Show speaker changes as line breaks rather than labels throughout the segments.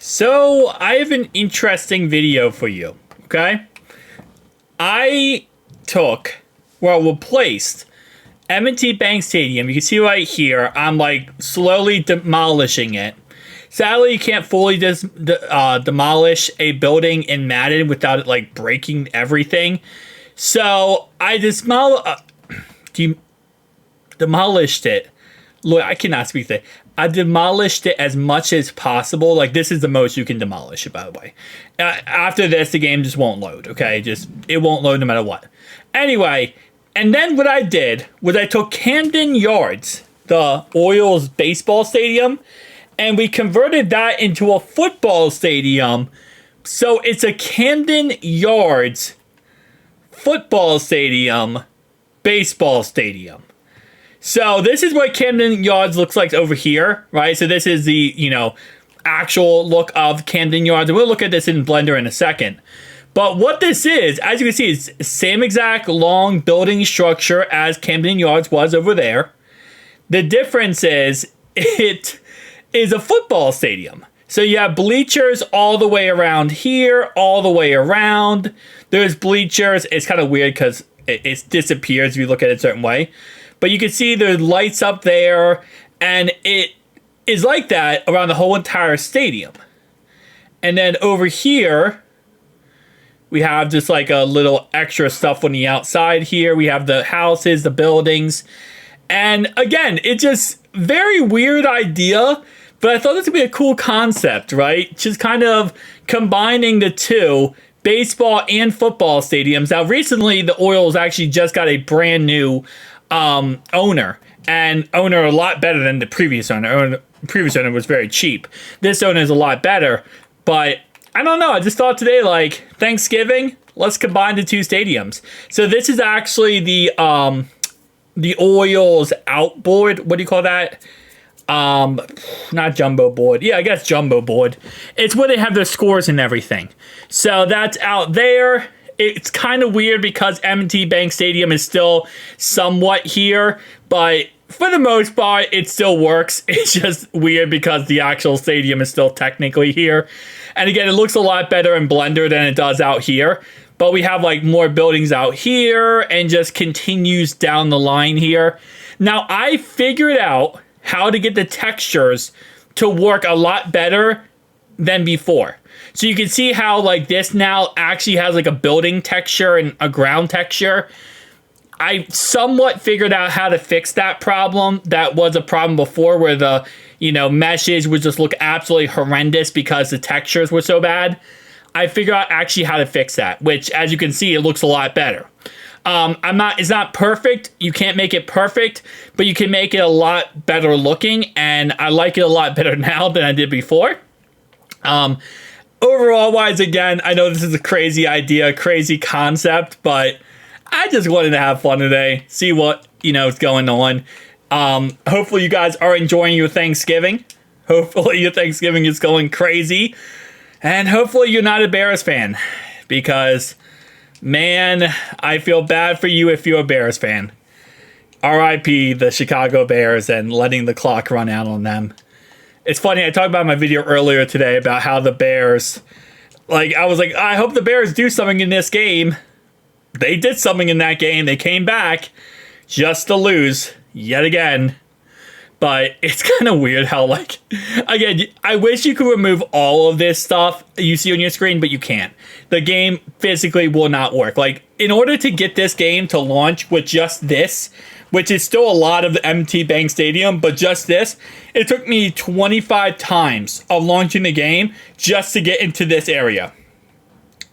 So, I have an interesting video for you, okay? I replaced M&T Bank Stadium. You can see right here, I'm like slowly demolishing it. Sadly, you can't fully demolish a building in Madden without it like breaking everything. So, I demolished it. Look, I cannot speak today. I demolished it as much as possible. Like, this is the most you can demolish it, by the way. After this, the game just won't load, okay? It won't load no matter what. Anyway, and then what I did was I took Camden Yards, the Orioles baseball stadium, and we converted that into a football stadium. So it's a Camden Yards football stadium, baseball stadium. So this is what Camden Yards looks like over here, right? So this is the, actual look of Camden Yards. And we'll look at this in Blender in a second. But what this is, as you can see, is the same exact long building structure as Camden Yards was over there. The difference is it is a football stadium. So you have bleachers all the way around here, all the way around. There's bleachers. It's kind of weird because it disappears if you look at it a certain way. But you can see there's lights up there, and it is like that around the whole entire stadium. And then over here, we have just like a little extra stuff on the outside here. We have the houses, the buildings. And again, it's just very weird idea, but I thought this would be a cool concept, right? Just kind of combining the two, baseball and football stadiums. Now, recently, the Orioles actually just got a brand new owner, and owner a lot better than the previous owner. Previous owner was very cheap. This owner is a lot better, but I don't know. I just thought today, like, Thanksgiving, let's combine the two stadiums. So this is actually the Orioles outboard. What do you call that? Not jumbo board. Yeah, I guess jumbo board. It's where they have their scores and everything. So that's out there. It's kind of weird because M&T Bank Stadium is still somewhat here, but for the most part, it still works. It's just weird because the actual stadium is still technically here. And again, it looks a lot better in Blender than it does out here. But we have like more buildings out here and just continues down the line here. Now, I figured out how to get the textures to work a lot better than before. So you can see how like this now actually has like a building texture and a ground texture. I somewhat figured out how to fix that problem. That was a problem before where the, meshes would just look absolutely horrendous because the textures were so bad. I figured out actually how to fix that, which as you can see, it looks a lot better. It's not perfect. You can't make it perfect, but you can make it a lot better looking. And I like it a lot better now than I did before. Overall wise, again, I know this is a crazy idea, crazy concept, but I just wanted to have fun today, see what, is going on. Hopefully you guys are enjoying your Thanksgiving. Hopefully your Thanksgiving is going crazy. And hopefully you're not a Bears fan, because, man, I feel bad for you if you're a Bears fan. R.I.P. the Chicago Bears and letting the clock run out on them. It's funny, I talked about in my video earlier today about how the Bears, I was like, I hope the Bears do something in this game. They did something in that game. They came back just to lose yet again. But it's kind of weird how, again, I wish you could remove all of this stuff you see on your screen, but you can't. The game physically will not work. In order to get this game to launch with just this, which is still a lot of the M&T Bank Stadium, but just this, it took me 25 times of launching the game just to get into this area.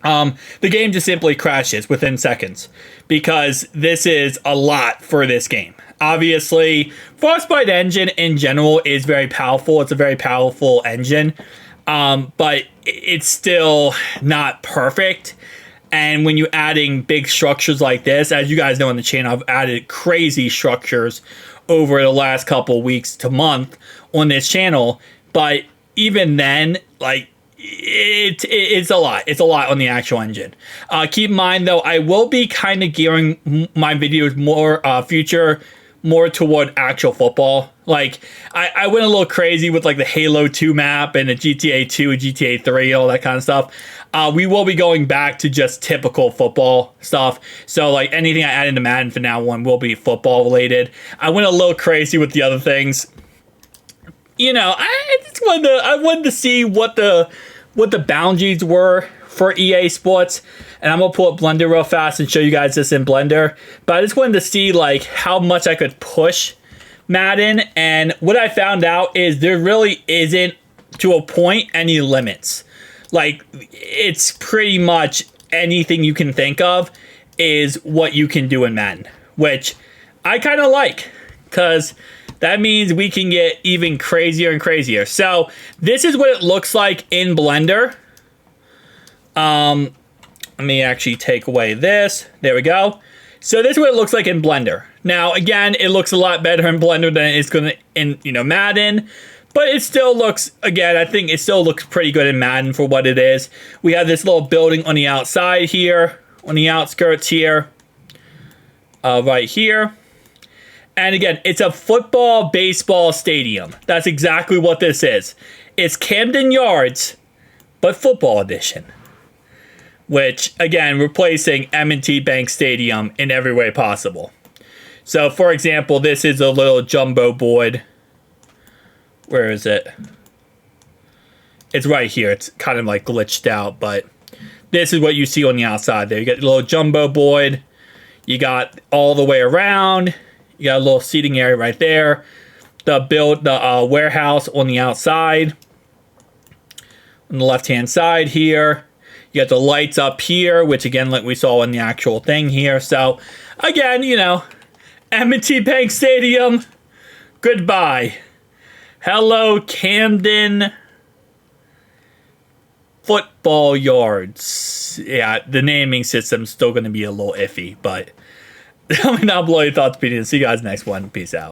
The game just simply crashes within seconds because this is a lot for this game. Obviously, Frostbite engine in general is very powerful. It's a very powerful engine, but it's still not perfect. And when you're adding big structures like this, as you guys know on the channel, I've added crazy structures over the last couple weeks to month on this channel. But even then, it's a lot. It's a lot on the actual engine. Keep in mind, though, I will be kind of gearing my videos more toward actual football. Like, I went a little crazy with like the Halo 2 map and the GTA 2 and GTA 3, all that kind of stuff. We will be going back to just typical football stuff. So like anything I add into Madden for now on will be football related. I went a little crazy with the other things. You know, I wanted to see what the boundaries were for EA Sports. And I'm gonna pull up Blender real fast and show you guys this in Blender. But I just wanted to see like how much I could push Madden, and what I found out is there really isn't, to a point, any limits. Like, it's pretty much anything you can think of is what you can do in Madden, which I kind of like, because that means we can get even crazier and crazier. So this is what it looks like in Blender. Let me actually take away this. There we go. So this is what it looks like in Blender. Now, again, it looks a lot better in Blender than it's going to in, Madden. But it still looks, again, I think it still looks pretty good in Madden for what it is. We have this little building on the outside here, on the outskirts here, right here. And again, it's a football, baseball stadium. That's exactly what this is. It's Camden Yards, but football edition. Which, again, replacing M&T Bank Stadium in every way possible. So, for example, this is a little jumbo board. Where is it? It's right here. It's kind of like glitched out, but this is what you see on the outside there. You got the little jumbo board. You got all the way around. You got a little seating area right there. The warehouse on the outside. On the left-hand side here. You got the lights up here, which again, like we saw in the actual thing here. So, again, M&T Bank Stadium, goodbye. Hello, Camden Football Yards. Yeah, the naming system's still going to be a little iffy, but let me know below your thoughts, opinions. See you guys next one. Peace out.